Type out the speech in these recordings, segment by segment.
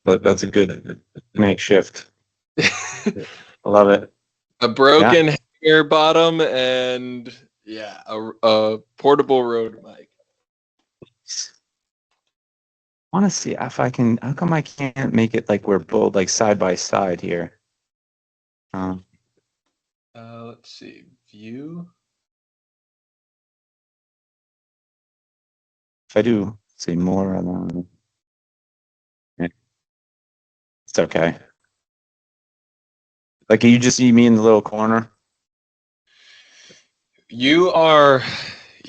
but that's a good makeshift. I love it. A broken hanger bottom and a portable road mic. I want to see if I can. How come I can't make it like we're both like side by side here? Let's see. View. If I do, see more. It's okay. Like you just see me in the little corner. You are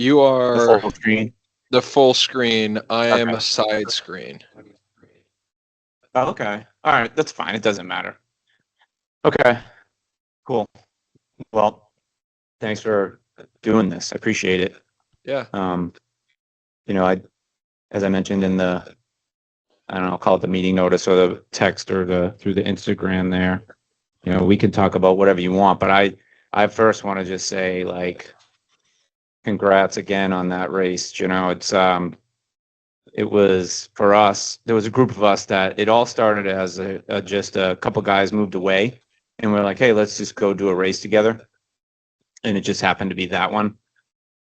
The full screen. The full screen. I am Okay. a side screen. Oh, okay. All right. That's fine. It doesn't matter. Okay. Cool. Well, thanks for doing this. I appreciate it. Yeah. As I mentioned in the, I don't know, call it the meeting notice or the text or through the Instagram there, we can talk about whatever you want, but I first want to just say, like, congrats again on that race. It was for us, there was a group of us that it all started as just a couple guys moved away and we're like, hey, let's just go do a race together. And it just happened to be that one.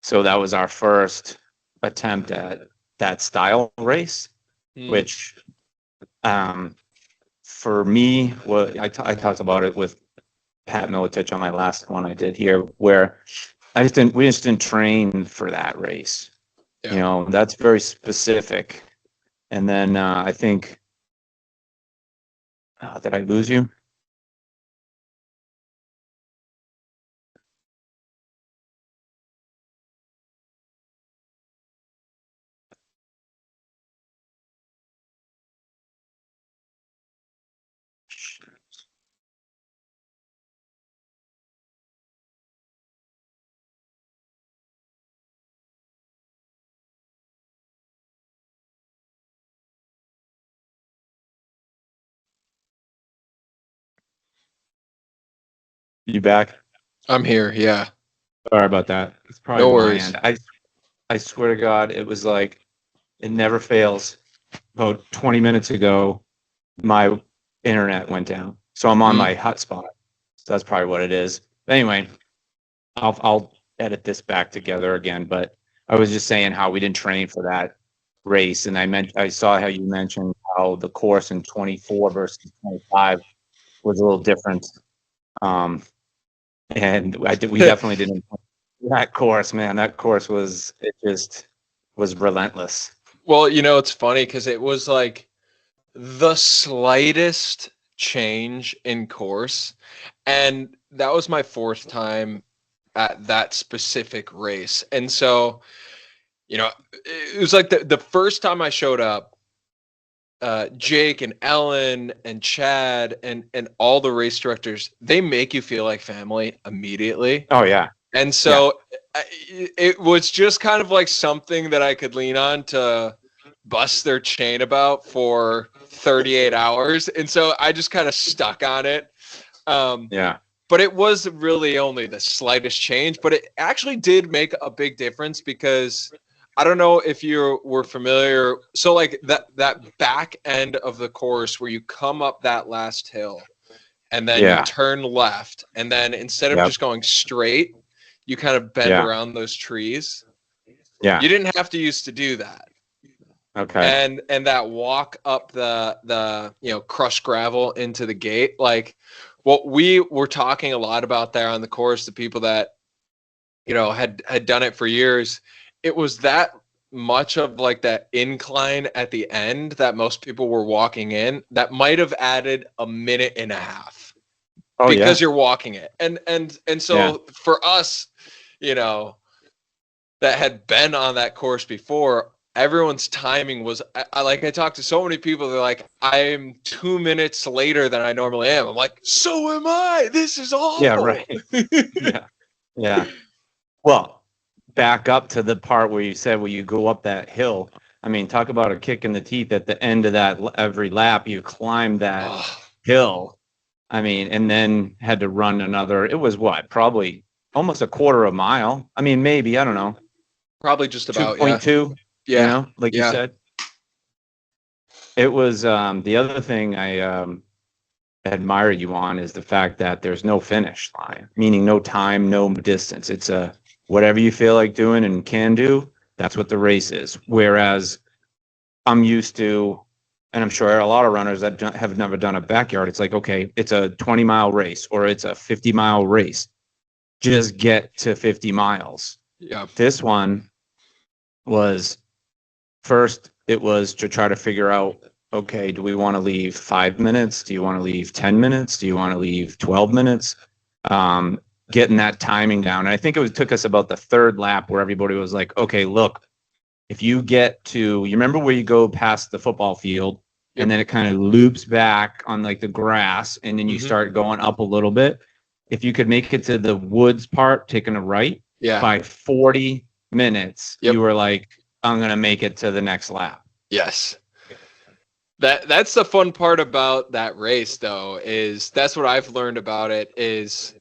So that was our first attempt at that style race, which for me, I talked about it with Pat Militich on my last one I did here, where we just didn't train for that race. Yeah. That's very specific. And then I think, did I lose you? You back? I'm here. Yeah. Sorry about that. It's probably No my worries. end. I swear to God, it was like, it never fails. About 20 minutes ago, my internet went down. So I'm on my hotspot. So that's probably what it is. Anyway, I'll edit this back together again, but I was just saying how we didn't train for that race. And I saw how you mentioned how the course in 24 versus 25 was a little different. And we definitely didn't that course, man. That course was relentless. Well, it's funny because it was like the slightest change in course. And that was my fourth time at that specific race. And so, it was like the first time I showed up, Jake and Ellen and Chad and all the race directors, they make you feel like family immediately. Oh, yeah. And so it was just kind of like something that I could lean on to bust their chain about for 38 hours. And so I just kind of stuck on it. But it was really only the slightest change, but it actually did make a big difference because I don't know if you were familiar. So like that back end of the course where you come up that last hill and then you turn left. And then instead of just going straight, you kind of bend around those trees. Yeah. You didn't have to used to do that. Okay. And that walk up the crushed gravel into the gate, like what we were talking a lot about there on the course, the people that had done it for years, it was that much of like that incline at the end that most people were walking in that might have added a minute and a half because you're walking it. And so for us, that had been on that course before, everyone's timing was I talked to so many people. They're like, I'm 2 minutes later than I normally am. I'm like, so am I. This is awful. Yeah, right. Yeah. Well, back up to the part where you said, you go up that hill. I mean, talk about a kick in the teeth at the end of that. Every lap you climb that hill. I mean, and then had to run another. It was probably almost a quarter of a mile. I mean, maybe, I don't know. Probably just about 2.2. Yeah. Like you said. It was the other thing I admire you on is the fact that there's no finish line, meaning no time, no distance. It's a whatever you feel like doing and can do, that's what the race is. Whereas I'm used to, and I'm sure a lot of runners that have never done a backyard, it's like, okay, it's a 20-mile race or it's a 50-mile race. Just get to 50 miles. Yeah. This one was first, it was to try to figure out, okay, do we want to leave 5 minutes? Do you want to leave 10 minutes? Do you want to leave 12 minutes? Getting that timing down. And I think took us about the third lap where everybody was like, okay, look, if you get to, you remember where you go past the football field and then it kind of loops back on like the grass and then you start going up a little bit. If you could make it to the woods part, taking a right, by 40 minutes, you were like, I'm going to make it to the next lap. Yes. That's the fun part about that race, though, is that's what I've learned about it is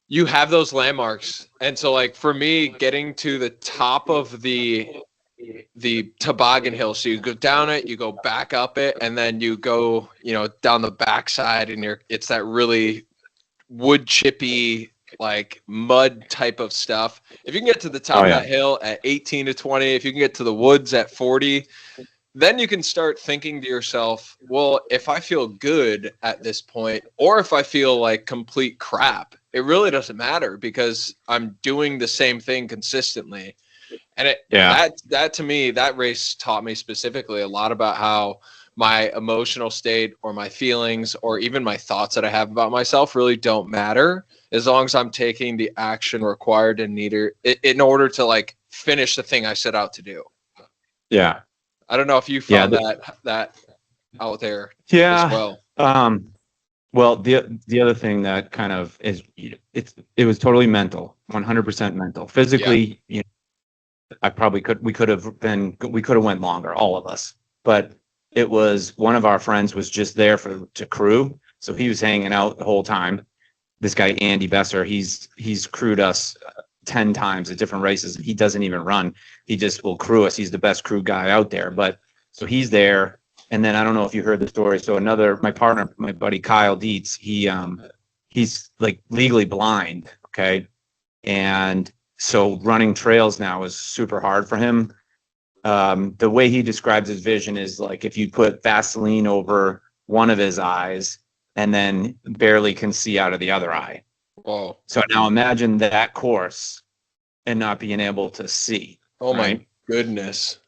you have those landmarks. And so, like, for me, getting to the top of the toboggan hill, so you go down it, you go back up it, and then you go, down the backside, and it's that really wood chippy, like mud type of stuff. If you can get to the top of that hill at 18 to 20, if you can get to the woods at 40, then you can start thinking to yourself, well, if I feel good at this point, or if I feel like complete crap, it really doesn't matter because I'm doing the same thing consistently. And that to me, that race taught me specifically a lot about how my emotional state or my feelings or even my thoughts that I have about myself really don't matter as long as I'm taking the action required and needed in order to like finish the thing I set out to do. Yeah. I don't know if you found that out there as well. Well, the other thing that kind of is, it was totally mental, 100% mental. Physically, we could have went longer, all of us. But it was one of our friends was just there to crew, so he was hanging out the whole time. This guy Andy Besser, he's crewed us 10 times at different races. He doesn't even run. He just will crew us. He's the best crew guy out there. But so he's there. And then I don't know if you heard the story. So my partner, my buddy Kyle Dietz, he's like legally blind. Okay. And so running trails now is super hard for him. The way he describes his vision is like if you put Vaseline over one of his eyes and then barely can see out of the other eye. Whoa. So now imagine that course and not being able to see. Oh my goodness.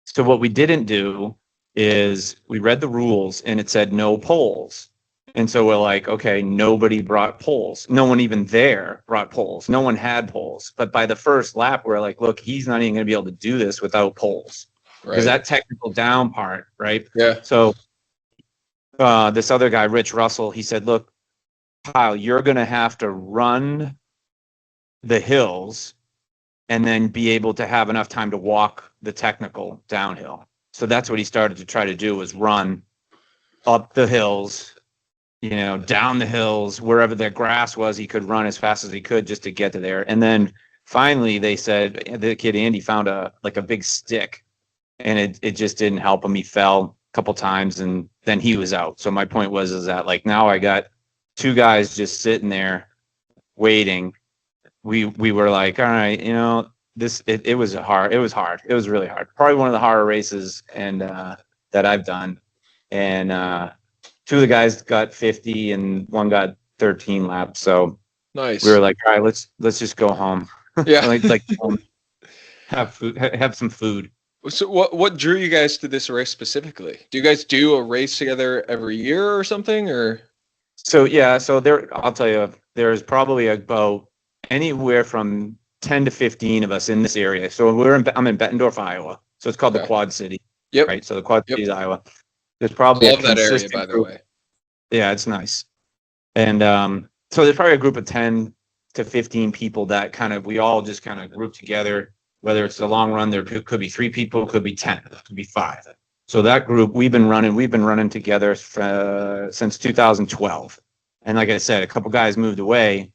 So what we didn't do is we read the rules and it said no poles. And so we're like, okay, nobody brought poles. No one even there brought poles. No one had poles. But by the first lap, we're like, look, he's not even going to be able to do this without poles. Because that technical down part, right? Yeah. So this other guy, Rich Russell, he said, look, Kyle, you're going to have to run the hills and then be able to have enough time to walk the technical downhill. So that's what he started to try to do was run up the hills, down the hills, wherever the grass was, he could run as fast as he could just to get to there. And then finally they said the kid Andy found a big stick and it just didn't help him. He fell a couple times and then he was out. So my point is that like now I got two guys just sitting there waiting. We were like, all right, it was hard. It was hard. It was really hard. Probably one of the harder races that I've done. And two of the guys got 50 and one got 13 laps. So nice. We were like, all right, let's just go home. Yeah. like have food, have some food. So what drew you guys to this race specifically? Do you guys do a race together every year or something or? So I'll tell you, there's probably about anywhere from 10 to 15 of us in this area. So I'm in Bettendorf, Iowa. So it's called the Quad City. Yep. Right. So the Quad City is Iowa. There's probably love that area, by the way. Yeah, it's nice. And so there's probably a group of 10 to 15 people that we all just kind of group together. Whether it's a long run, there could be 3 people, could be 10, could be 5. So that group we've been running together since 2012. And like I said, a couple guys moved away.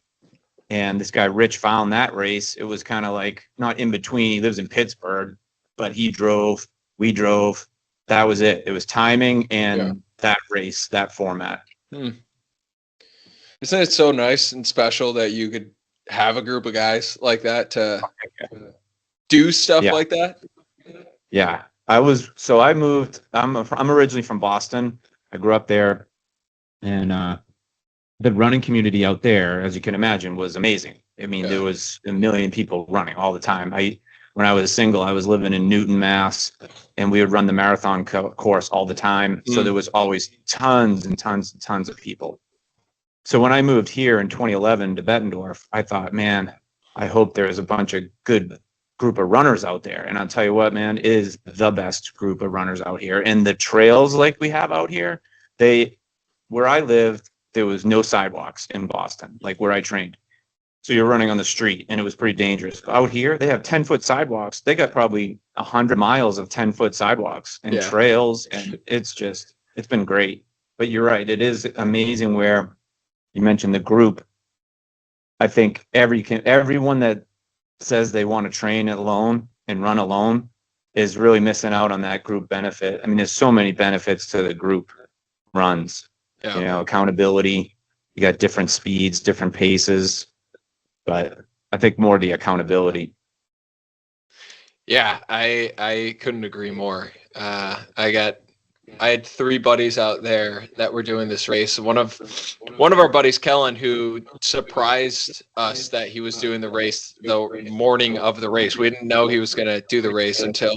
And this guy, Rich, found that race. It was kind of like not in between. He lives in Pittsburgh, but he drove, we drove. that was it. It was timing and that race, that format. Isn't it so nice and special that you could have a group of guys like that to do stuff like that? Yeah. I moved, I'm originally from Boston. I grew up there, and the running community out there, as you can imagine, was amazing. I mean, there was a million people running all the time. When I was single, I was living in Newton, Mass, and we would run the marathon course all the time. So there was always tons and tons and tons of people. So when I moved here in 2011 to Bettendorf, I thought, man, I hope there's a bunch of good group of runners out there. And I'll tell you what, man, is the best group of runners out here. And the trails like we have out here, where I lived, there was no sidewalks in Boston, like where I trained. So you're running on the street, and it was pretty dangerous. Out here, they have 10-foot sidewalks. They got probably 100 miles of 10-foot sidewalks and trails, and it's been great. But you're right, it is amazing where you mentioned the group. I think everyone that says they want to train alone and run alone is really missing out on that group benefit. I mean, there's so many benefits to the group runs. You know, accountability. You got different speeds, different paces, but I think more the accountability. Yeah, I couldn't agree more. I had 3 buddies out there that were doing this race. One of our buddies, Kellen, who surprised us that he was doing the race the morning of the race. We didn't know he was going to do the race until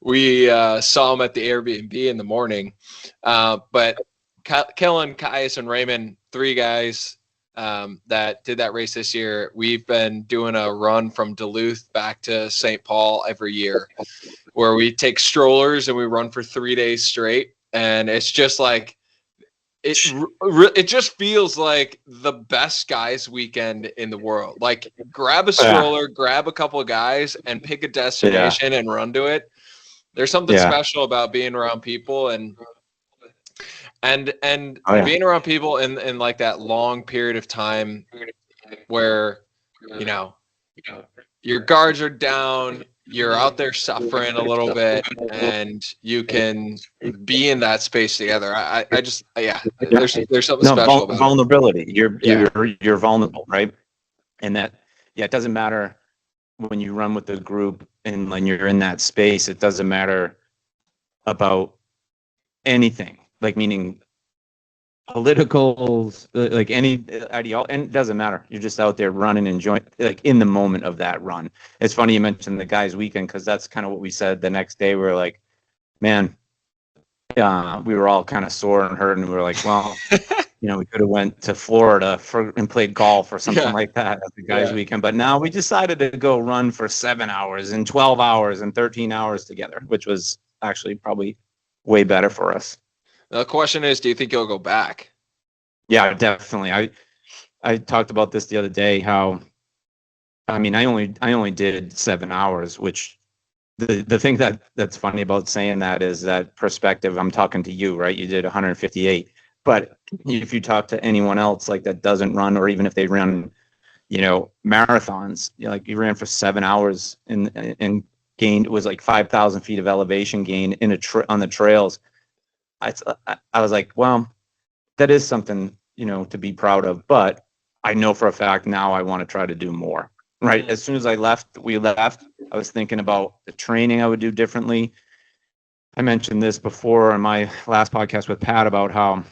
we saw him at the Airbnb in the morning. But Kellen, Caius, and Raymond, 3 guys that did that race this year. We've been doing a run from Duluth back to St. Paul every year, where we take strollers and we run for 3 days straight. And it's just like, it just feels like the best guys weekend in the world. Like, grab a stroller, grab a couple of guys, and pick a destination and run to it. There's something special about being around people and being around people in like that long period of time where, you know, your guards are down, you're out there suffering a little bit, and you can be in that space together. There's something special about vulnerability. You're vulnerable, right? And that, it doesn't matter when you run with the group and when you're in that space, it doesn't matter about anything, like meaning politicals, like any ideology, and it doesn't matter. You're just out there running, enjoying, like in the moment of that run. It's funny you mentioned the guys' weekend, because that's kind of what we said the next day. We were like, man, we were all kind of sore and hurt, and we were like, well, you know, we could have went to Florida and played golf or something like that at the guys' weekend. But now we decided to go run for 7 hours and 12 hours and 13 hours together, which was actually probably way better for us. The question is, do you think you'll go back? Yeah, definitely. I talked about this the other day, how, I mean, I only did 7 hours, which the thing that's funny about saying that is that perspective. I'm talking to you, right? You did 158. But if you talk to anyone else like that doesn't run, or even if they run, you know, marathons, like you ran for 7 hours and gained, it was like 5,000 feet of elevation gain on the trails. I was like, well, that is something, you know, to be proud of. But I know for a fact now I want to try to do more. Right. As soon as we left, I was thinking about the training I would do differently. I mentioned this before in my last podcast with Pat about how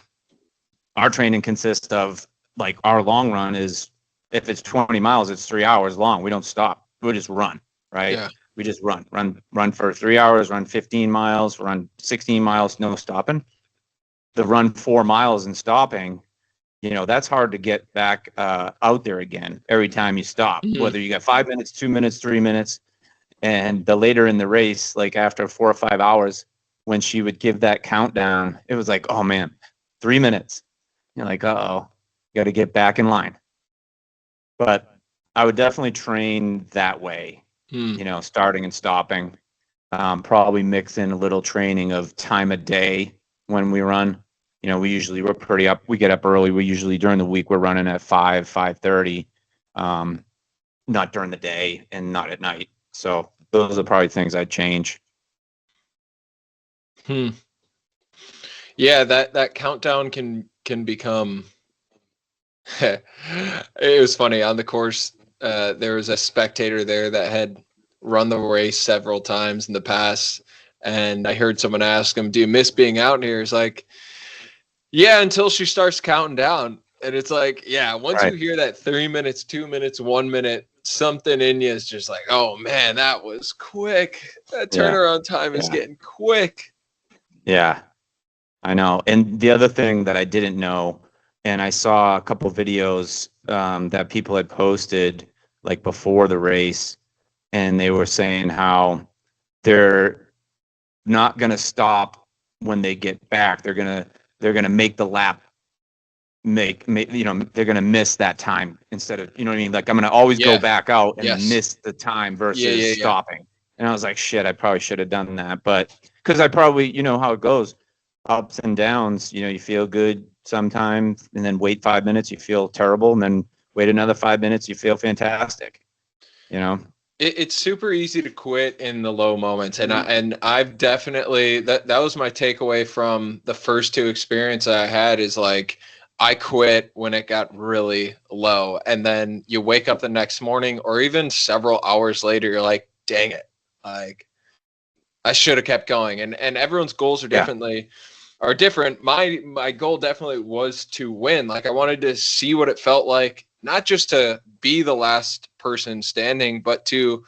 our training consists of, like, our long run is, if it's 20 miles, it's 3 hours long. We don't stop. We just run. Right. Yeah. We just run for 3 hours, run 15 miles, run 16 miles, no stopping. The run 4 miles and stopping, you know, that's hard to get back out there again every time you stop, whether you got 5 minutes, 2 minutes, 3 minutes. And the later in the race, like after 4 or 5 hours, when she would give that countdown, it was like, oh man, 3 minutes. You're like, uh-oh, got to get back in line. But I would definitely train that way. You know, starting and stopping, probably mix in a little training of time of day when we run. You know, we get up early. We usually during the week, we're running at 5:30, not during the day and not at night. So those are probably things I'd change. Hmm. Yeah, that countdown can become. It was funny on the course. There was a spectator there that had run the race several times in the past, and I heard someone ask him, "Do you miss being out here?" He's like, "Yeah, until she starts counting down." And it's like, yeah, once you Right. hear that 3 minutes, 2 minutes, 1 minute, something in you is just like, oh man, that was quick. That Yeah. turnaround time is Yeah. getting quick. Yeah. I know. And the other thing that I didn't know, and I saw a couple videos that people had posted like before the race, and they were saying how they're not going to stop when they get back. They're gonna make the lap make they're going to miss that time instead of, you know what I mean? Like I'm going to always go Yeah. back out and Yes. miss the time Yeah. versus Yeah. Yeah. stopping. And I was like, shit, I probably should have done that. But because I probably, you know how it goes, ups and downs, you feel good sometimes and then wait 5 minutes, you feel terrible. And then wait another 5 minutes, you feel fantastic, you know? It's super easy to quit in the low moments, and I've definitely that was my takeaway from the first two experiences I had is like I quit when it got really low, and then you wake up the next morning or even several hours later, you're like, dang it, like I should have kept going, and everyone's goals Yeah. are different. My goal definitely was to win. Like I wanted to see what it felt like, not just to be the last person standing, but to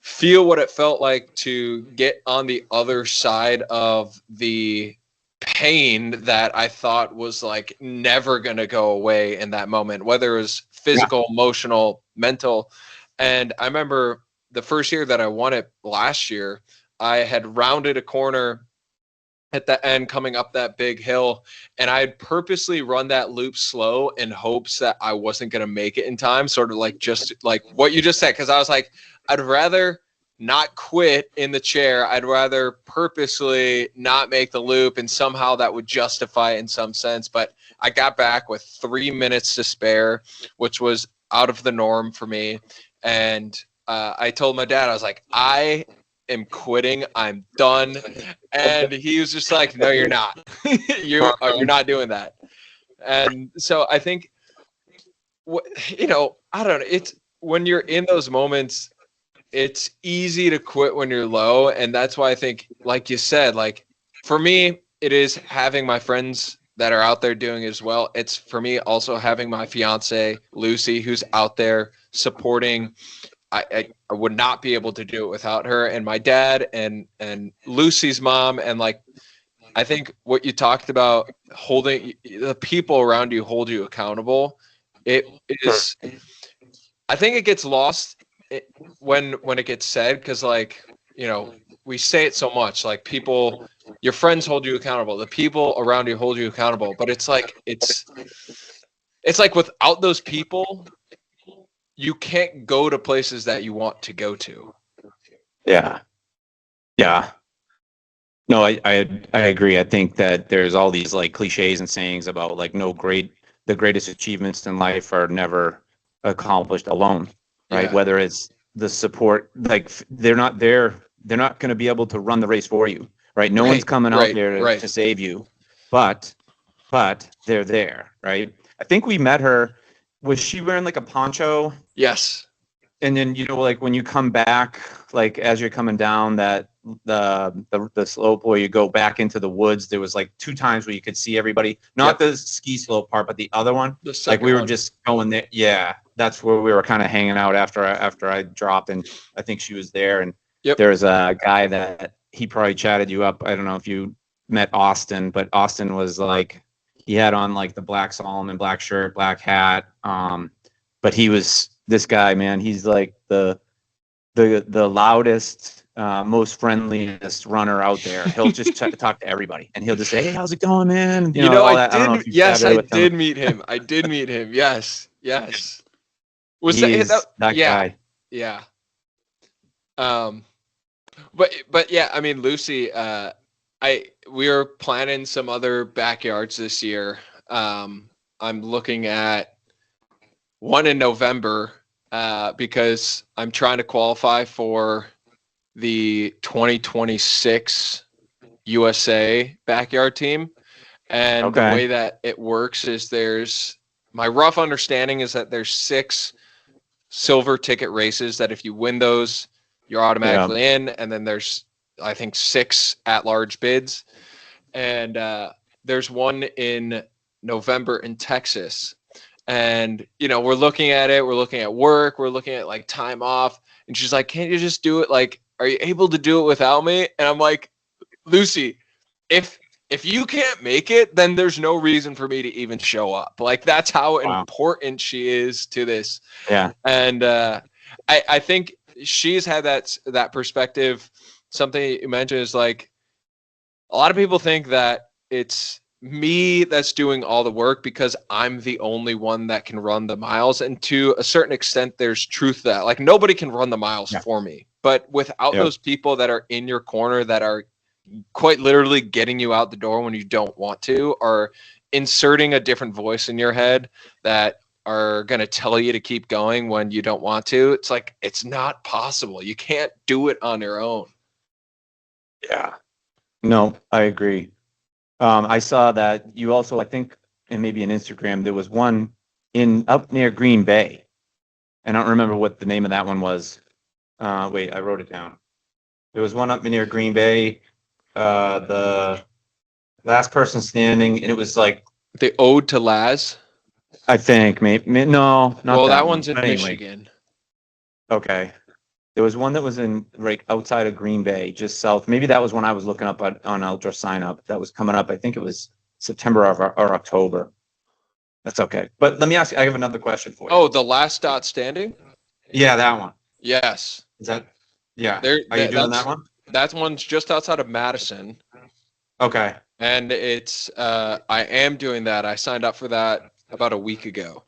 feel what it felt like to get on the other side of the pain that I thought was like never going to go away in that moment, whether it was Yeah. physical, emotional, mental. And I remember the first year that I won it last year, I had rounded a corner at the end coming up that big hill, and I had purposely run that loop slow in hopes that I wasn't going to make it in time, sort of like just like what you just said, because I was like, I'd rather not quit in the chair. I'd rather purposely not make the loop, and somehow that would justify it in some sense. But I got back with 3 minutes to spare, which was out of the norm for me. And I told my dad, I was like, I am quitting. I'm done. And he was just like, no, you're not. You're not doing that. And so I think, I don't know. It's when you're in those moments, it's easy to quit when you're low. And that's why I think, like you said, like for me, it is having my friends that are out there doing it as well. It's for me also having my fiance, Lucy, who's out there supporting. I would not be able to do it without her, and my dad and Lucy's mom. And like I think what you talked about, holding the people around you hold you accountable, it is, I think it gets lost when it gets said, because like we say it so much, like people, your friends hold you accountable, the people around you hold you accountable, but it's like without those people you can't go to places that you want to go to. Yeah. Yeah. No, I agree. I think that there's all these like cliches and sayings about like the greatest achievements in life are never accomplished alone, right? Yeah. Whether it's the support, like they're not there, they're not going to be able to run the race for you, right? No one's Right. coming out Right. there Right. to save you, but they're there, right? I think we met her. Was she wearing like a poncho? Yes. And then like when you come back, like as you're coming down that the slope where you go back into the woods, there was like two times where you could see everybody. Not Yep. the ski slope part, but the other one. The Like second we were one. just going there. Yeah, that's where we were kind of hanging out after I dropped, and I think she was there. And Yep. there's a guy that he probably chatted you up. I don't know if you met Austin, but Austin was like he had on like the black Solomon, black shirt, black hat. But he was this guy, man. He's like the loudest, most friendliest runner out there. He'll just talk to everybody, and he'll just say, "Hey, how's it going, man?" I All that. I don't know did. if you Yes, chatted I with him. did meet him. I did meet him. Yes. Yes. Was He's that yeah. guy. Yeah. Um, but yeah, I mean, Lucy, we are planning some other backyards this year. I'm looking at one in November, because I'm trying to qualify for the 2026 USA backyard team. And the way that it works is my rough understanding is that there's 6 silver ticket races that if you win those, you're automatically in. And then there's, I think, 6 at-large bids. And there's one in November in Texas. And, we're looking at it. We're looking at work. We're looking at, like, time off. And she's like, can't you just do it? Like, are you able to do it without me? And I'm like, Lucy, if you can't make it, then there's no reason for me to even show up. Like, that's how important she is to this. Yeah. And I think she's had that perspective. Something you mentioned is like, a lot of people think that it's me that's doing all the work because I'm the only one that can run the miles. And to a certain extent, there's truth to that. Like, nobody can run the miles for me. But without those people that are in your corner that are quite literally getting you out the door when you don't want to, or inserting a different voice in your head that are going to tell you to keep going when you don't want to, it's like, it's not possible. You can't do it on your own. Yeah. No, I agree. I saw that you also, I think, and maybe on Instagram, there was one up near Green Bay. And I don't remember what the name of that one was. Wait, I wrote it down. There was one up near Green Bay. The last person standing, and it was like the Ode to Laz. I think maybe no, not well, that one's in anyway. Michigan. Okay, there was one that was in right outside of Green Bay, just south. Maybe that was when I was looking up on Ultra Sign Up. That was coming up. I think it was September or October. That's okay. But let me ask you. I have another question for you. Oh, the last dot standing. Yeah, that one. Yes. Is that? Yeah. Are you doing that one? That one's just outside of Madison. Okay. And it's I am doing that. I signed up for that about a week ago.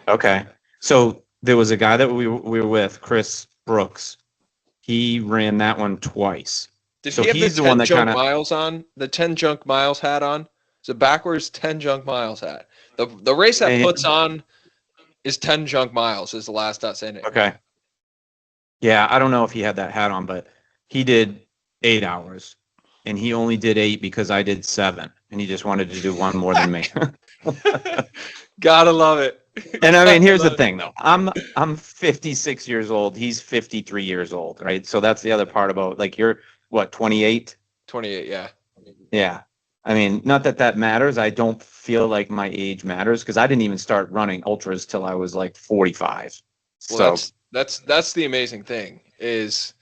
Okay. So there was a guy that we were with, Chris Brooks. He ran that one twice. Did he have the 10 junk miles on? The 10 junk miles hat on? It's a backwards 10 junk miles hat. The race that puts on is 10 junk miles is the last dot standing. Okay. Yeah, I don't know if he had that hat on, but he did 8 hours, and he only did 8 because I did 7, and he just wanted to do one more than me. Gotta love it. And I mean, here's the thing, though. I'm 56 years old. He's 53 years old, right? So that's the other part about, like, you're what, 28? 28, yeah. Yeah. I mean, not that matters. I don't feel like my age matters because I didn't even start running ultras till I was like 45. Well, so that's the amazing thing is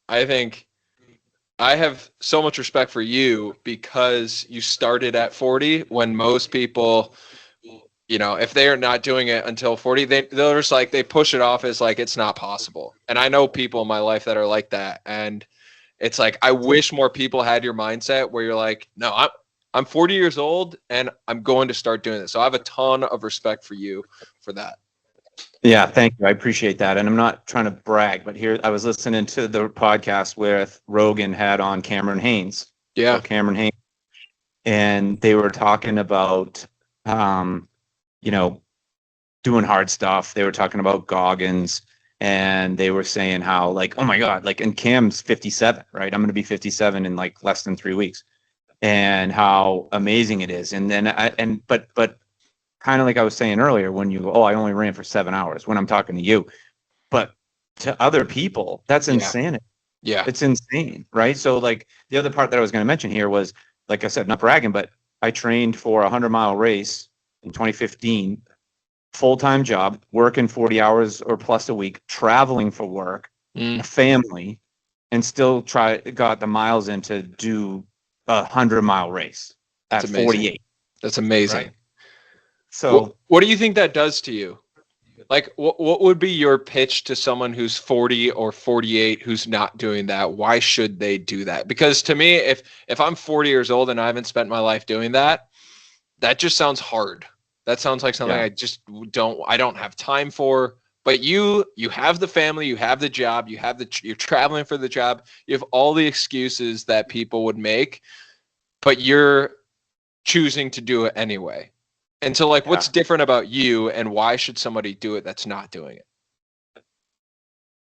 I think I have so much respect for you because you started at 40 when most people, if they are not doing it until 40, they're just like, they push it off as like, it's not possible. And I know people in my life that are like that. And it's like, I wish more people had your mindset where you're like, no, I'm 40 years old and I'm going to start doing this. So I have a ton of respect for you for that. Yeah, thank you. I appreciate that. And I'm not trying to brag, but here I was listening to the podcast with Rogan had on Cameron Haynes. Yeah. Cameron Haynes. And they were talking about, doing hard stuff. They were talking about Goggins, and they were saying how, like, oh my God, like, and Cam's 57, right? I'm going to be 57 in like less than 3 weeks, and how amazing it is. And then but kind of like I was saying earlier, when you go, oh, I only ran for 7 hours when I'm talking to you, but to other people, that's insanity. Yeah. It's insane. Right. So like the other part that I was going to mention here was, like I said, not bragging, but I trained for a 100-mile race in 2015, full-time job, working 40 hours or plus a week, traveling for work, a family, and still got the miles in to do a 100-mile race at 48. That's amazing. Right? So what do you think that does to you? Like, what would be your pitch to someone who's 40 or 48 who's not doing that? Why should they do that? Because to me, if I'm 40 years old and I haven't spent my life doing that, that just sounds hard. That sounds like something I just don't have time for. But you have the family, you have the job, you're traveling for the job, you have all the excuses that people would make, but you're choosing to do it anyway. And so, like, what's different about you, and why should somebody do it that's not doing it?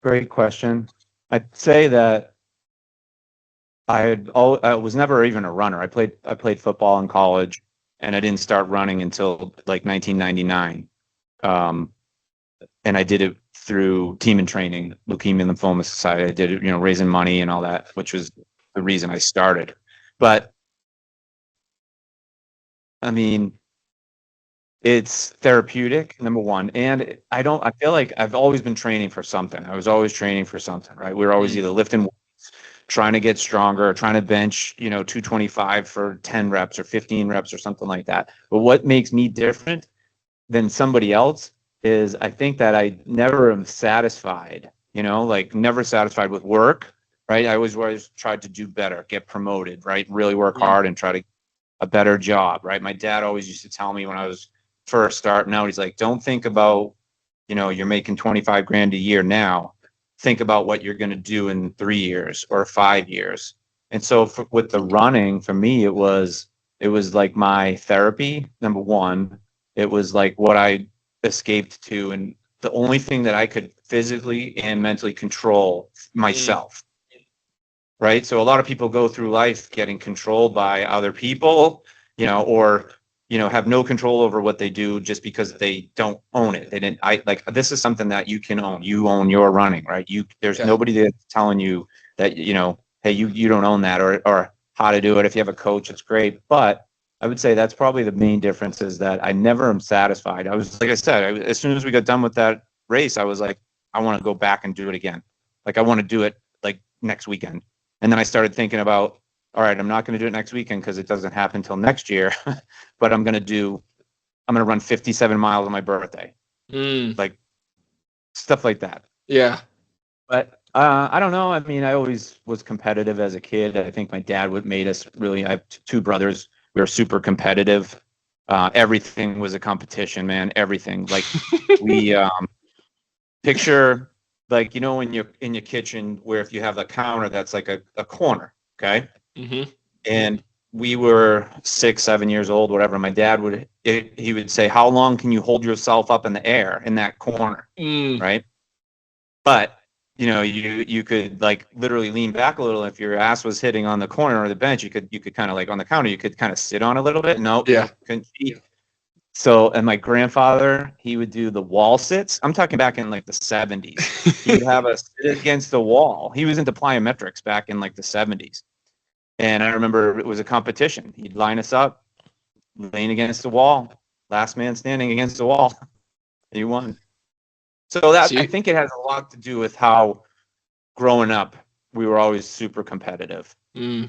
Great question. I'd say that I was never even a runner. I played football in college, and I didn't start running until like 1999. And I did it through Team in Training, Leukemia and Lymphoma Society. I did it, raising money and all that, which was the reason I started. But I mean, it's therapeutic, number one. And I feel like I've always been training for something. I was always training for something, right? We were always either lifting weights, trying to get stronger, trying to bench, 225 for 10 reps or 15 reps or something like that. But what makes me different than somebody else is I think that I never am satisfied, like never satisfied with work, right? I always tried to do better, get promoted, right? Really work hard and try to a better job, right? My dad always used to tell me when I was first starting out, he's like, don't think about, you're making 25 grand a year now. Think about what you're going to do in 3 years or 5 years. And so with the running, for me, it was like my therapy, number one. It was like what I escaped to, and the only thing that I could physically and mentally control myself. Right. So a lot of people go through life getting controlled by other people, or, have no control over what they do just because they don't own it. This is something that you can own. You own your running, right? There's nobody that's telling you that, hey, you don't own that or how to do it. If you have a coach, it's great. But I would say that's probably the main difference is that I never am satisfied. I was, like I said, as soon as we got done with that race, I was like, I want to go back and do it again. Like I want to do it like next weekend. And then I started thinking about, all right, I'm not going to do it next weekend because it doesn't happen until next year, but I'm going to run 57 miles on my birthday. Like stuff like that. Yeah. But I don't know. I mean, I always was competitive as a kid. I think my dad made us really, I have two brothers. We were super competitive. Everything was a competition, man. Everything. Like we picture, like, when you're in your kitchen where if you have a counter that's like a corner, okay? And we were 6, 7 years old, whatever. My dad he would say, how long can you hold yourself up in the air in that corner, right? But, you could like literally lean back a little. If your ass was hitting on the corner or the bench, you could kind of like on the counter, you could kind of sit on a little bit. No, yeah. So, and my grandfather, he would do the wall sits. I'm talking back in like the 70s. He would have us sit against the wall. He was into plyometrics back in like the 70s. And I remember it was a competition. He'd line us up, lean against the wall, last man standing against the wall. You won. So I think it has a lot to do with how growing up, we were always super competitive. And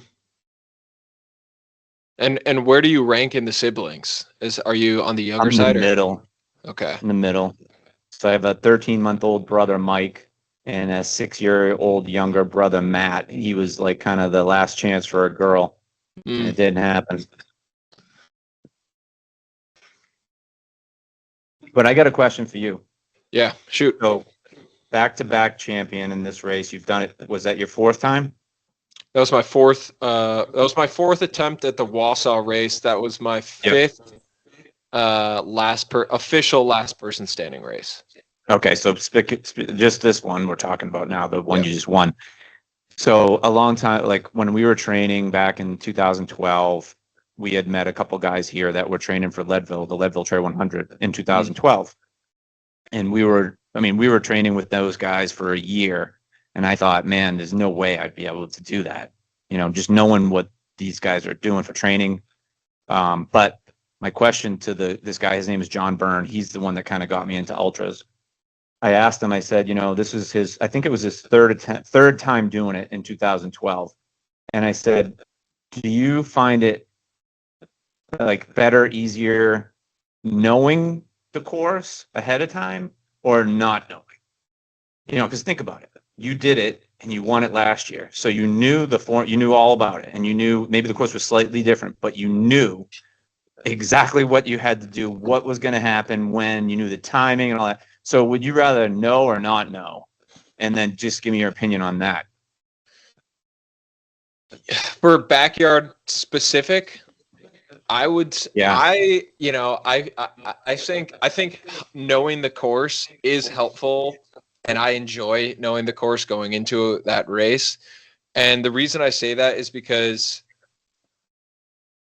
where do you rank in the siblings? Are you on the younger side? I'm in the middle. Okay. In the middle. So I have a 13-month-old brother, Mike, and a 6-year-old younger brother, Matt. He was like kind of the last chance for a girl. And it didn't happen. But I got a question for you. Yeah, shoot. So back-to-back champion in this race. You've done it. Was that your fourth time? That was my fourth. That was my fourth attempt at the Wausau race. That was my fifth official last person standing race. Okay, so just this one we're talking about now, the one you just won. So a long time, like when we were training back in 2012, we had met a couple guys here that were training for the Leadville Trail 100 in 2012, and we were training with those guys for a year. And I thought, man, there's no way I'd be able to do that. Just knowing what these guys are doing for training. But my question to this guy, his name is John Byrne. He's the one that kind of got me into ultras. I asked him, I said, this is I think it was his third time doing it in 2012. And I said, do you find it like better, easier knowing the course ahead of time or not knowing? Because think about it. You did it and you won it last year. So you knew the form, you knew all about it, and you knew maybe the course was slightly different, but you knew exactly what you had to do, what was going to happen, when you knew the timing and all that. So would you rather know or not know? And then just give me your opinion on that. For backyard specific, I would. Yeah. I think knowing the course is helpful, and I enjoy knowing the course going into that race. And the reason I say that is because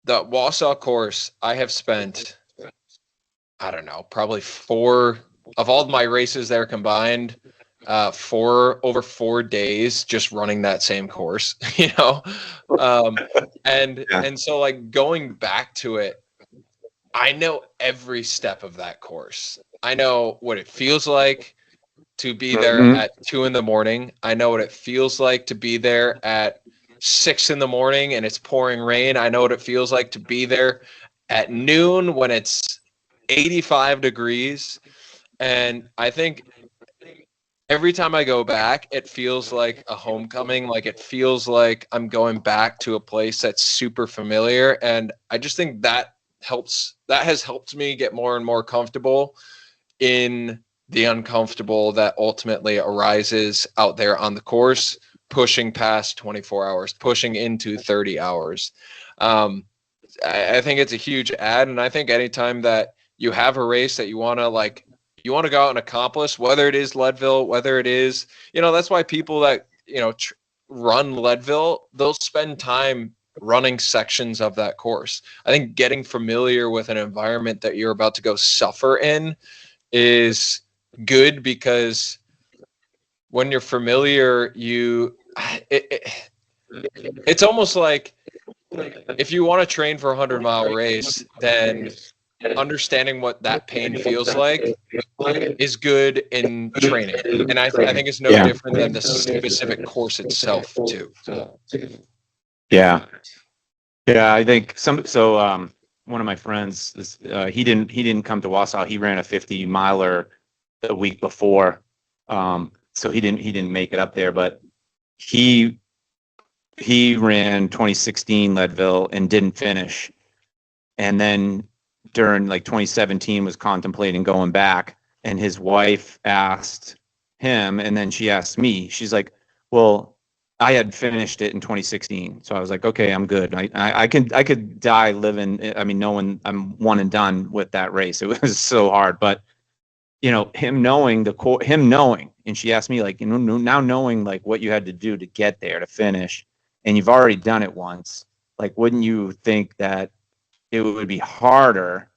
the Wausau course, I have spent, I don't know, probably 4 of all of my races there combined, over 4 days just running that same course, you know? Um, and so like going back to it, I know every step of that course. I know what it feels like to be there at 2 a.m. I know what it feels like to be there at 6 a.m. and it's pouring rain. I know what it feels like to be there at noon when it's 85 degrees. And I think every time I go back, it feels like a homecoming. Like it feels like I'm going back to a place that's super familiar. And I just think that has helped me get more and more comfortable in the uncomfortable that ultimately arises out there on the course, pushing past 24 hours, pushing into 30 hours. I think it's a huge add. And I think anytime that you have a race that you want to go out and accomplish, whether it is Leadville, whether it is, that's why people that, run Leadville, they'll spend time running sections of that course. I think getting familiar with an environment that you're about to go suffer in is good, because when you're familiar, it's almost like if you want to train for a 100-mile race, then understanding what that pain feels like is good in training. And I think it's no different than the specific course itself too. Yeah. Yeah, I think one of my friends, he didn't come to Wausau. He ran a 50-miler the week before. So he didn't make it up there, but he ran 2016 Leadville and didn't finish. And then during like 2017 was contemplating going back, and his wife asked him, and then she asked me. She's like, "Well, I had finished it in 2016, so I was like, okay, I'm good. I could die living. I mean, knowing I'm one and done with that race. It was so hard, but him knowing and she asked me like, now knowing like what you had to do to get there to finish, and you've already done it once. Like, wouldn't you think that it would be harder?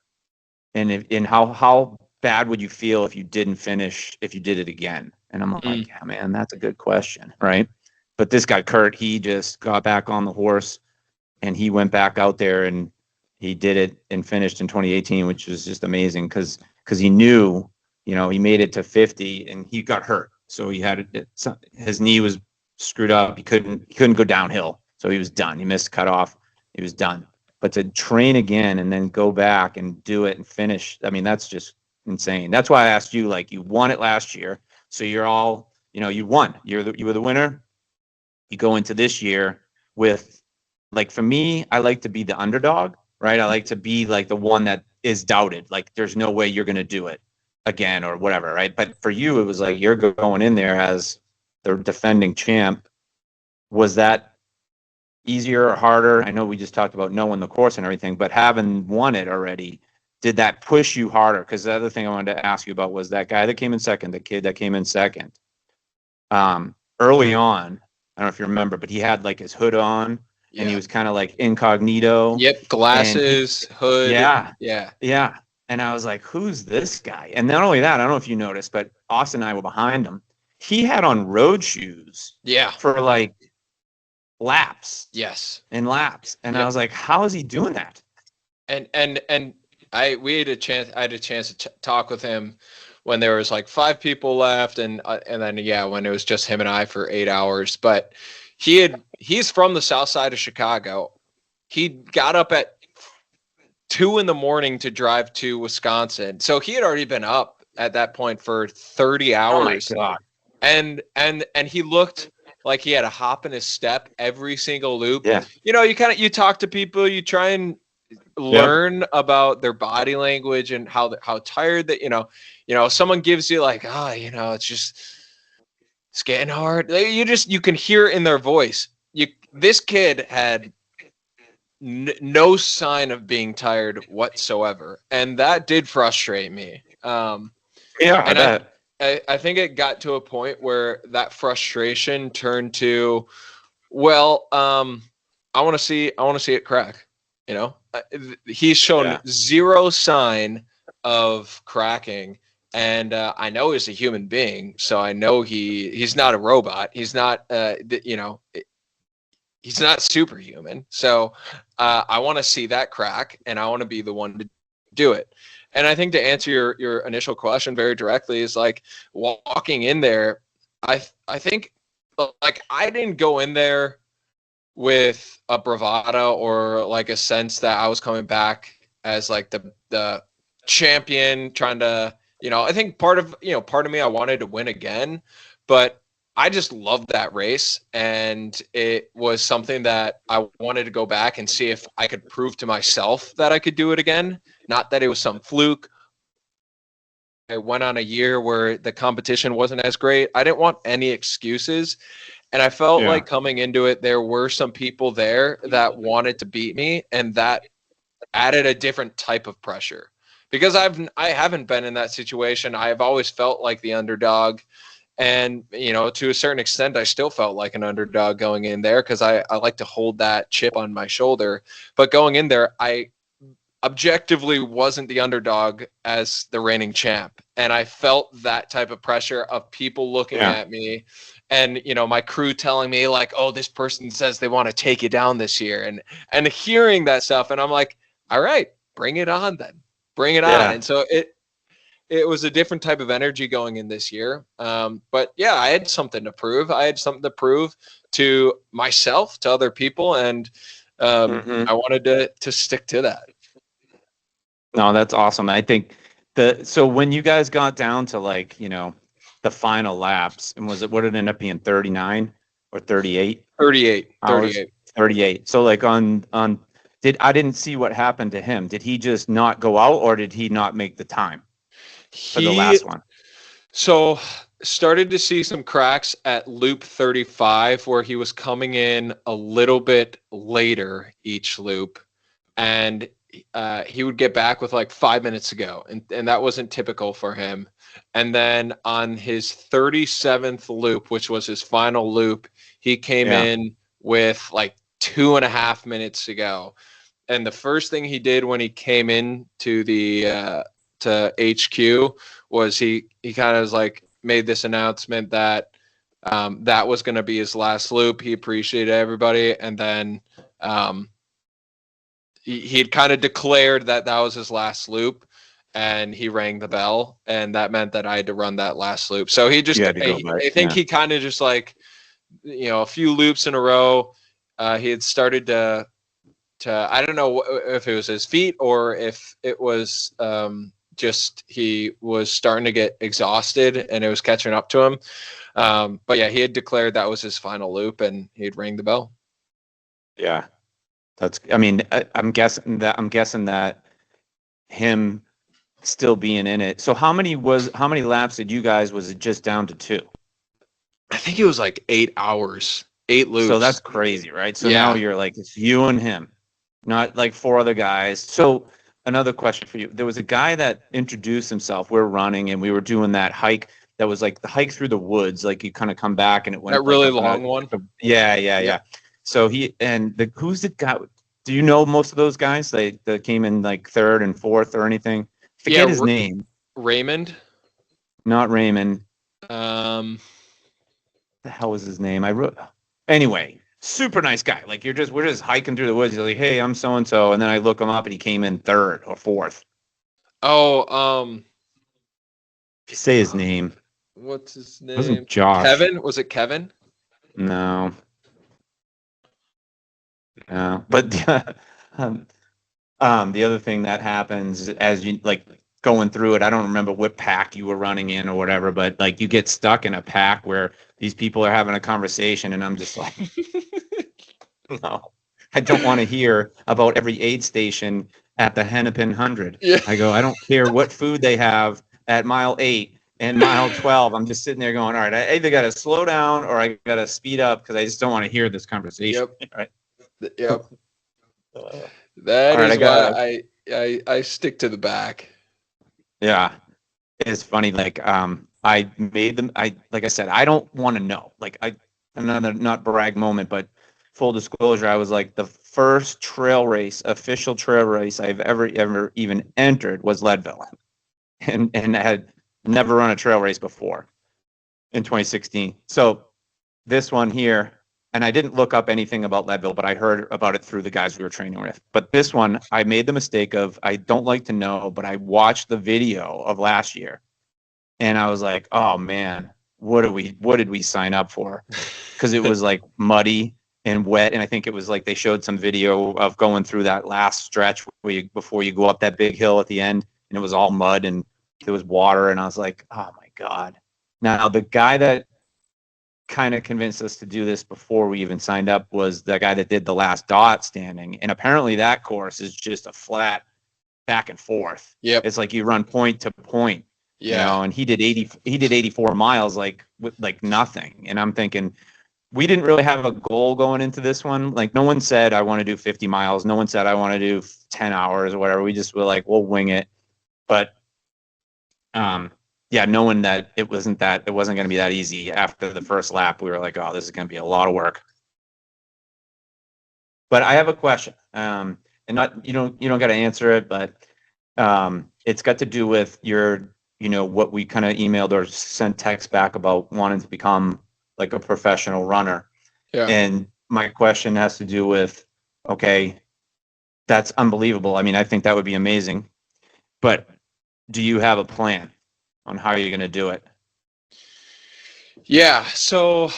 And how bad would you feel if you didn't finish, if you did it again? And I'm like, yeah, man, that's a good question, right? But this guy, Kurt, he just got back on the horse and he went back out there and he did it and finished in 2018, which was just amazing because he knew, he made it to 50 and he got hurt. So he had his knee was screwed up. He couldn't go downhill. So he was done. He missed cutoff. He was done. But to train again and then go back and do it and finish, I mean, that's just insane. That's why I asked you, like, you won it last year. So you're all, you won. You were the winner. You go into this year with, like, for me, I like to be the underdog, right? I like to be like the one that is doubted. Like, there's no way you're going to do it again or whatever, right? But for you, it was like you're going in there as the defending champ. Was that easier or harder? I know we just talked about knowing the course and everything, but having won it already, did that push you harder? Because the other thing I wanted to ask you about was that guy that came in second, the kid that came in second. Early on, I don't know if you remember, but he had like his hood on and he was kind of like incognito. Yep, glasses, hood. Yeah. And I was like, who's this guy? And not only that, I don't know if you noticed, but Austin and I were behind him. He had on road shoes. Yeah. For like laps. Yes. And laps. And I was like, how is he doing that? And I had a chance to talk with him when there was like 5 people left, and then when it was just him and I for 8 hours. But he's from the south side of Chicago. He got up at 2 a.m. to drive to Wisconsin. So he had already been up at that point for 30 hours. Oh my God. And he looked like he had a hop in his step every single loop. Yeah. You talk to people, you try and learn about their body language and how tired that, someone gives you like, it's getting hard. You can hear in their voice. This kid had no sign of being tired whatsoever. And that did frustrate me. I think it got to a point where that frustration turned to, Well, I want to see it crack. You know, he's shown zero sign of cracking, and I know he's a human being, so I know he's not a robot. He's not, he's not superhuman. So I want to see that crack, and I want to be the one to do it. And I think to answer your initial question very directly is like walking in there. I think like I didn't go in there with a bravado or like a sense that I was coming back as like the champion trying to, I think part of me, I wanted to win again, but I just loved that race. And it was something that I wanted to go back and see if I could prove to myself that I could do it again. Not that it was some fluke. I went on a year where the competition wasn't as great. I didn't want any excuses. And I felt like coming into it, there were some people there that wanted to beat me, and that added a different type of pressure. Because I haven't been in that situation. I have always felt like the underdog. And, to a certain extent, I still felt like an underdog going in there because I like to hold that chip on my shoulder. But going in there, I objectively wasn't the underdog as the reigning champ. And I felt that type of pressure of people looking at me and, my crew telling me like, oh, this person says they want to take you down this year, and hearing that stuff. And I'm like, all right, bring it on then. Bring it on. And so it was a different type of energy going in this year. But yeah, I had something to prove. I had something to prove to myself, to other people. And I wanted to stick to that. No, that's awesome. I think so when you guys got down to like, the final laps, and what did it end up being, 39 or 38? 38. 38. So like I didn't see what happened to him. Did he just not go out, or did he not make the time for the last one? So started to see some cracks at loop 35 where he was coming in a little bit later each loop, and he would get back with like 5 minutes to go, and that wasn't typical for him. And then on his 37th loop, which was his final loop, he came in with like 2.5 minutes to go. And the first thing he did when he came in to the to HQ was he kind of was like made this announcement that that was going to be his last loop. He appreciated everybody, and then he had kind of declared that was his last loop, and he rang the bell, and that meant that I had to run that last loop. So he just, I think he kind of just like, a few loops in a row, he had started to, I don't know if it was his feet or if it was just he was starting to get exhausted and it was catching up to him. But yeah, he had declared that was his final loop, and he'd rang the bell. Yeah. I'm guessing that him still being in it. So how many laps did you guys, was it just down to 2? I think it was like 8 hours, 8 loops. So that's crazy, right? So now you're like, it's you and him, not like 4 other guys. So another question for you. There was a guy that introduced himself. We're running and we were doing that hike. That was like the hike through the woods. Like you kind of come back and it went that really long one. Yeah. So who's the guy? Do you know most of those guys? They came in like 3rd and 4th or anything? Forget his name. Raymond? Not Raymond. The hell was his name? Anyway, super nice guy. Like we're just hiking through the woods. You're like, hey, I'm so and so, and then I look him up and he came in 3rd or 4th. Oh, if you say his name. What's his name? It wasn't Josh. Kevin? Was it Kevin? No. But the other thing that happens as you like going through it, I don't remember what pack you were running in or whatever, but like you get stuck in a pack where these people are having a conversation, and I'm just like, no, I don't want to hear about every aid station at the Hennepin 100. Yeah. I go, I don't care what food they have at mile 8 and mile 12. I'm just sitting there going, all right, I either got to slow down or I got to speed up because I just don't want to hear this conversation. Yep. Right. Yep. That is why I stick to the back. Yeah. It's funny. Like, I made them. Like I said, I don't want to know. Like, another not brag moment, but full disclosure, I was like, the first official trail race I've ever even entered was Leadville, and I had never run a trail race before in 2016. So this one here, and I didn't look up anything about Leadville, but I heard about it through the guys we were training with. But this one, I made the mistake of, I don't like to know, but I watched the video of last year, and I was like, oh man, what did we sign up for? Because it was like muddy and wet, and I think it was like they showed some video of going through that last stretch before you go up that big hill at the end, and it was all mud and there was water, and I was like, oh my god. Now the guy that kind of convinced us to do this before we even signed up was the guy that did the last dot standing, and apparently that course is just a flat back and forth. Yep. It's like you run point to point. Yeah. You know, and he did 84 miles like with like nothing. And I'm thinking, we didn't really have a goal going into this one. Like, no one said I want to do 50 miles. No one said I want to do 10 hours or whatever. We just were like, we'll wing it. But yeah, knowing that it wasn't going to be that easy after the first lap, we were like, oh, this is going to be a lot of work. But I have a question. And not you don't got to answer it, but it's got to do with your, what we kind of emailed or sent text back about wanting to become like a professional runner. Yeah. And my question has to do with, okay, that's unbelievable. I mean, I think that would be amazing, but do you have a plan on how you're going to do it? Yeah. So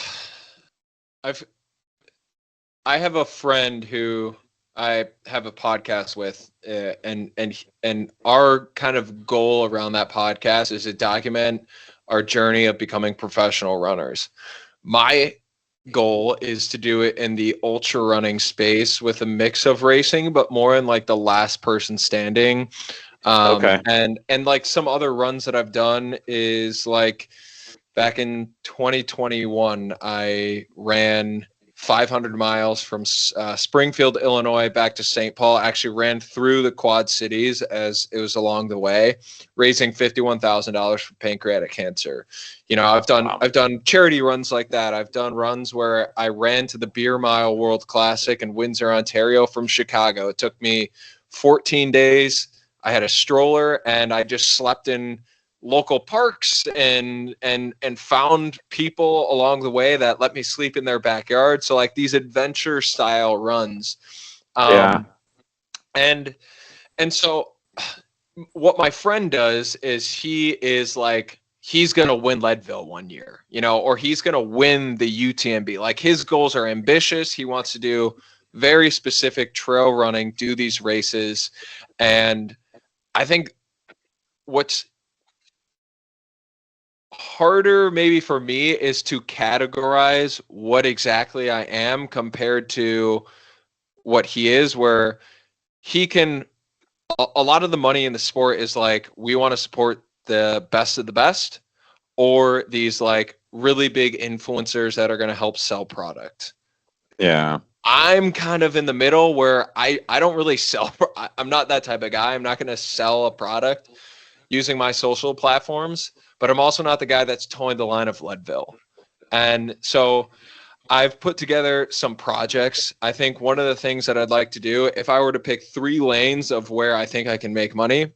I have a friend who I have a podcast with, and our kind of goal around that podcast is to document our journey of becoming professional runners. My goal is to do it in the ultra running space with a mix of racing, but more in like the last person standing. Okay. And like some other runs that I've done is like back in 2021, I ran 500 miles from Springfield, Illinois, back to St. Paul. Actually ran through the Quad Cities as it was along the way, raising $51,000 for pancreatic cancer. I've done charity runs like that. I've done runs where I ran to the Beer Mile World Classic in Windsor, Ontario from Chicago. It took me 14 days. I had a stroller and I just slept in local parks and found people along the way that let me sleep in their backyard. So like these adventure style runs. Yeah. And so what my friend does is he's going to win Leadville one year, or he's going to win the UTMB. Like his goals are ambitious. He wants to do very specific trail running, do these races. And I think what's harder maybe for me is to categorize what exactly I am compared to what he is, where he can, a lot of the money in the sport is like, we want to support the best of the best, or these like really big influencers that are going to help sell product. Yeah. I'm kind of in the middle where I don't really sell. I'm not that type of guy. I'm not going to sell a product using my social platforms, but I'm also not the guy that's towing the line of Leadville. And so I've put together some projects. I think one of the things that I'd like to do, if I were to pick 3 lanes of where I think I can make money,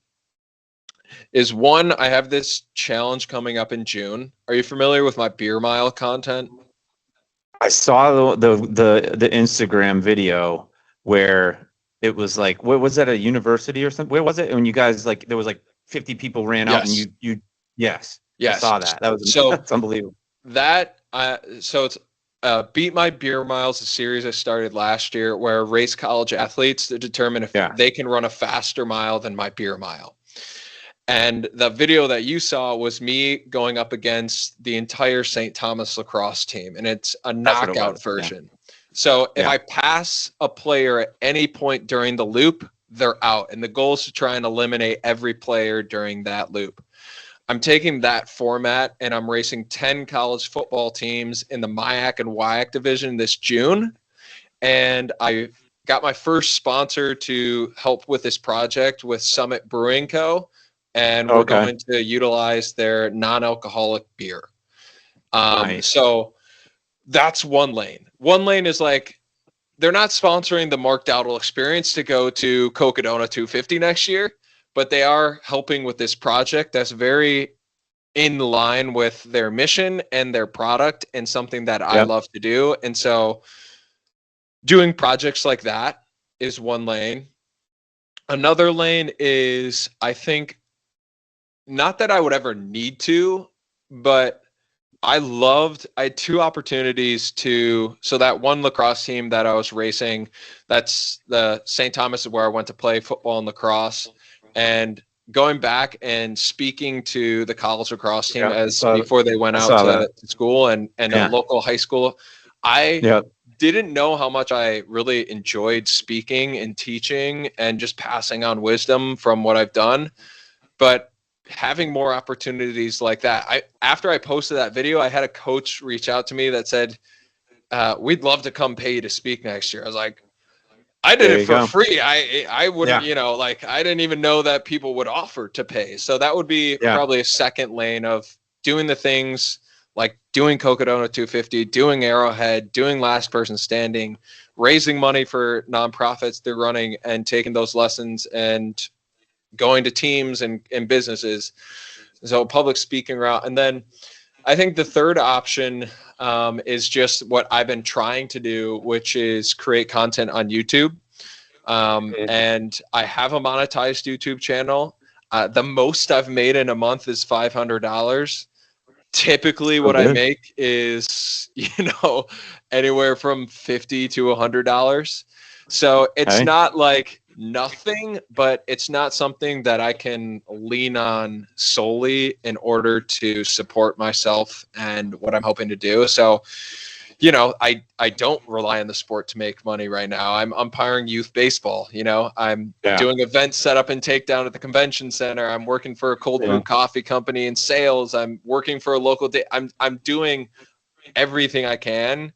is one, I have this challenge coming up in June. Are you familiar with my Beer Mile content? I saw the Instagram video where it was like, what was that, a university or something? Where was it? When you guys, like, there was like 50 people ran out, and yes, I saw that. That's unbelievable. So it's Beat My Beer Miles, a series I started last year where I race college athletes to determine if they can run a faster mile than my beer mile. And the video that you saw was me going up against the entire St. Thomas lacrosse team, and it's a knockout version. Yeah. So if I pass a player at any point during the loop, they're out. And the goal is to try and eliminate every player during that loop. I'm taking that format and I'm racing 10 college football teams in the MIAC and WIAC division this June. And I got my first sponsor to help with this project with Summit Brewing Co. And we're going to utilize their non-alcoholic beer. Nice. So that's one lane. One lane is like they're not sponsoring the Mark Dowdle experience to go to Cocodona 250 next year, but they are helping with this project that's very in line with their mission and their product and something that I love to do. And so doing projects like that is one lane. Another lane is, I think, not that I would ever need to, but I had two opportunities so that one lacrosse team that I was racing, that's the St. Thomas, is where I went to play football and lacrosse, and going back and speaking to the college lacrosse team before they went out to school and a local high school. I didn't know how much I really enjoyed speaking and teaching and just passing on wisdom from what I've done. But having more opportunities like that, after I posted that video, I had a coach reach out to me that said, we'd love to come pay you to speak next year. I was like, I did it for free. I wouldn't, I didn't even know that people would offer to pay. So that would be probably a second lane of doing the things like doing Cocodona 250, doing Arrowhead, doing Last Person Standing, raising money for nonprofits they're running, and taking those lessons and going to teams and businesses. So public speaking route. And then I think the third option is just what I've been trying to do, which is create content on YouTube. And I have a monetized YouTube channel. The most I've made in a month is $500. Typically what I make is, anywhere from $50 to $100. So it's not like nothing, but it's not something that I can lean on solely in order to support myself and what I'm hoping to do. So, I don't rely on the sport to make money right now. I'm umpiring youth baseball. I'm doing event setup and takedown at the convention center. I'm working for a cold brew coffee company in sales. I'm working for a local I'm doing everything I can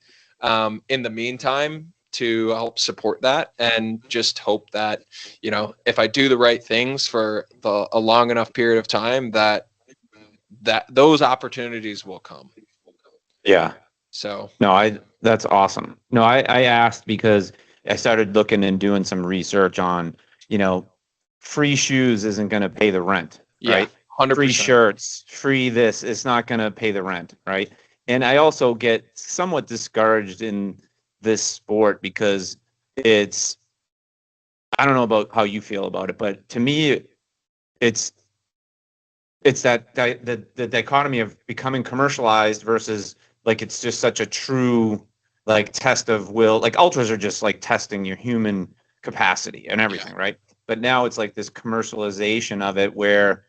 in the meantime to help support that, and just hope that, if I do the right things for a long enough period of time, that those opportunities will come. Yeah. So that's awesome. No, I asked because I started looking and doing some research on, free shoes isn't going to pay the rent, right? 100%. Free shirts, free this, it's not going to pay the rent, right? And I also get somewhat discouraged in this sport because I don't know about how you feel about it, but to me, it's that the dichotomy of becoming commercialized versus like it's just such a true like test of will. Like ultras are just like testing your human capacity and everything, right? But now it's like this commercialization of it where,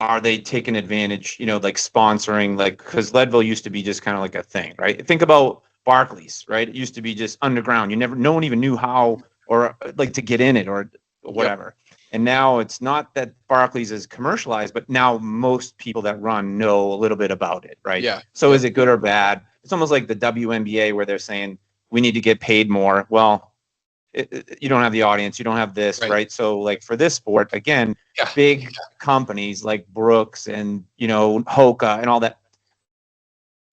are they taking advantage, like sponsoring, like, because Leadville used to be just kind of like a thing, right? Think about Barclays, right? It used to be just underground. No one even knew how or like to get in it or whatever. And now it's not that Barclays is commercialized, but now most people that run know a little bit about it, right? Yeah. So is it good or bad? It's almost like the WNBA where they're saying we need to get paid more. Well, you don't have the audience, you don't have this, right? So like for this sport, again, big companies like Brooks and, Hoka and all that,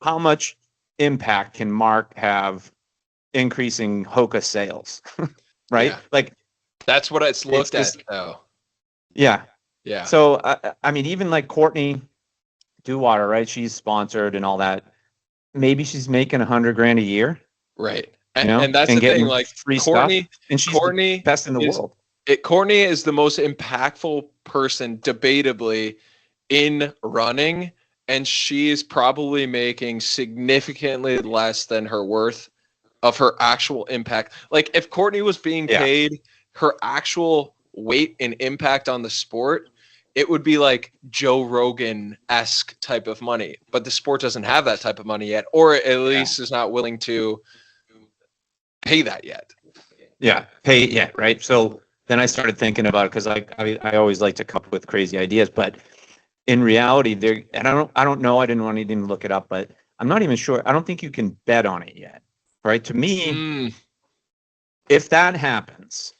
how much impact can Mark have increasing Hoka sales, right? Yeah. Like that's what it's looked at though. Yeah. Yeah. So, I mean, even like Courtney Dewater, right? She's sponsored and all that. Maybe she's making $100,000 a year. Right. And that's and the thing, like free Courtney, stuff. And she's the best in the world. Courtney is the most impactful person, debatably, in running. And she is probably making significantly less than her worth of her actual impact. Like if Courtney was being paid her actual weight and impact on the sport, it would be like Joe Rogan-esque type of money. But the sport doesn't have that type of money yet, or at least is not willing to pay that yet. Right. So then I started thinking about it because I always like to come up with crazy ideas, but in reality, and I don't know, I didn't want to even look it up, but I'm not even sure. I don't think you can bet on it yet, right? To me, if that happens,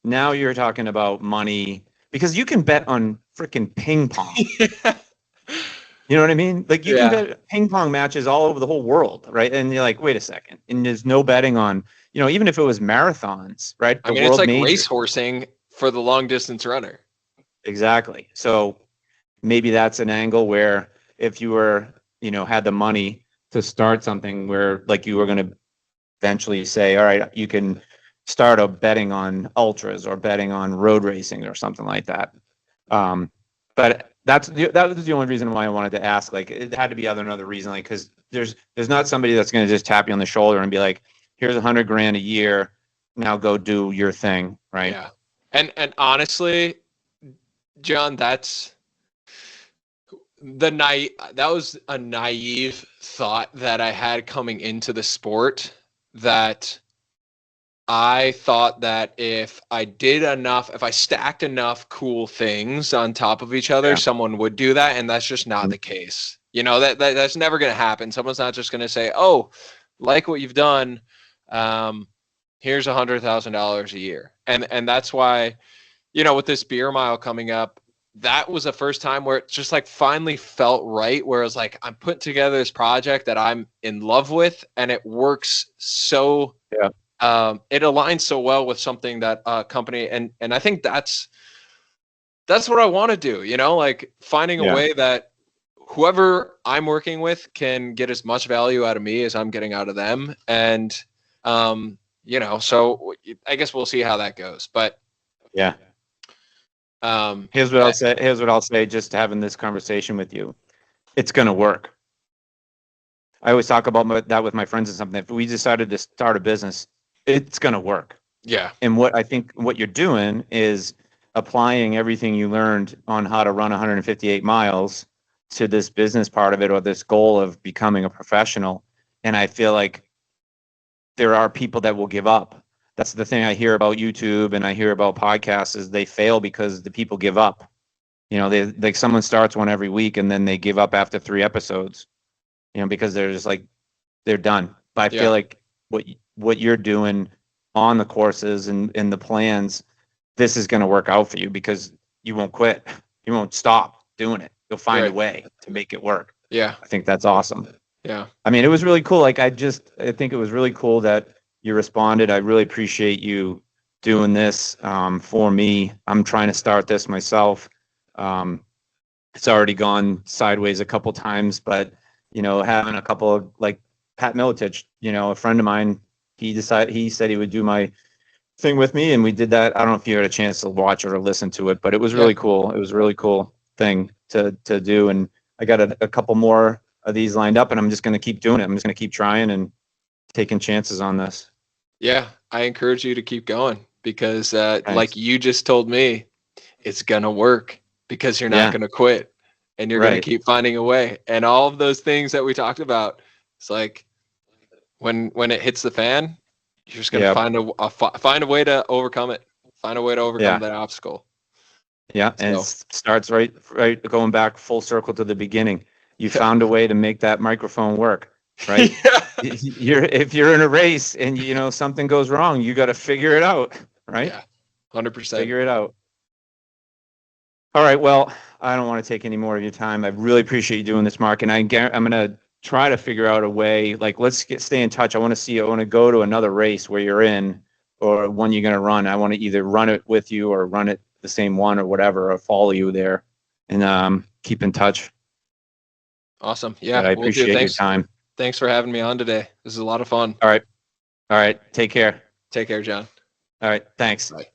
now you're talking about money because you can bet on freaking ping pong, You know what I mean? Like you can Yeah. bet ping pong matches all over the whole world, right? And you're like, wait a second. And there's no betting on, even if it was marathons, right? I The mean, it's world like major. racehorsing for the long distance runner. Exactly. So maybe that's an angle where if you were, had the money to start something where like you were going to eventually say, all right, you can start a betting on ultras or betting on road racing or something like that. But that was the only reason why I wanted to ask. Like, it had to be another reason, like because there's not somebody that's going to just tap you on the shoulder and be like, here's $100,000 a year, now go do your thing, right? Yeah. And honestly, John, that was a naive thought that I had coming into the sport, that I thought that if I stacked enough cool things on top of each other, Yeah. someone would do that. And that's just not the case. That's never going to happen. Someone's not just going to say, oh, like what you've done. Here's $100,000 a year. And that's why, with this beer mile coming up, that was the first time where it just like finally felt right, where it was like, I'm putting together this project that I'm in love with, and it works so it aligns so well with something that company, and I think that's what I want to do, like finding a way that whoever I'm working with can get as much value out of me as I'm getting out of them. And so I guess we'll see how that goes. But Yeah. Here's what I'll say, just having this conversation with you. It's going to work. I always talk about that with my friends and something. If we decided to start a business, it's going to work. Yeah. And what I think what you're doing is applying everything you learned on how to run 158 miles to this business part of it, or this goal of becoming a professional. And I feel like there are people that will give up. That's the thing I hear about YouTube and I hear about podcasts, is they fail because the people give up. They like someone starts one every week and then they give up after 3 episodes, because they're just like, they're done. But I feel like what you're doing on the courses and the plans, this is going to work out for you because you won't quit. You won't stop doing it. You'll find a way to make it work. Yeah. I think that's awesome. Yeah. I mean, it was really cool. Like I think it was really cool that you responded. I really appreciate you doing this for me. I'm trying to start this myself. It's already gone sideways a couple times, but having a couple of, like Pat Militich, a friend of mine, he said he would do my thing with me, and we did that. I don't know if you had a chance to watch it or listen to it, but it was really cool. It was a really cool thing to do, and I got a couple more of these lined up, and I'm just going to keep doing it. I'm just going to keep trying and taking chances on this. Yeah, I encourage you to keep going because, like you just told me, it's going to work because you're not going to quit, and you're going to keep finding a way. And all of those things that we talked about, it's like when it hits the fan, you're just going to find a way to overcome it. Find a way to overcome that obstacle. Yeah, and it starts right going back full circle to the beginning. You found a way to make that microphone work, right? If you're in a race and something goes wrong, you got to figure it out, right? Yeah, 100%. Figure it out. All right. Well, I don't want to take any more of your time. I really appreciate you doing this, Mark. And I'm gonna try to figure out a way. Like, let's stay in touch. I want to go to another race where you're in, or one you're gonna run. I want to either run it with you or run it the same one or whatever, or follow you there, and keep in touch. Awesome. Yeah, I appreciate your time. Thanks for having me on today. This is a lot of fun. All right. Take care. Take care, John. All right. Thanks. Bye.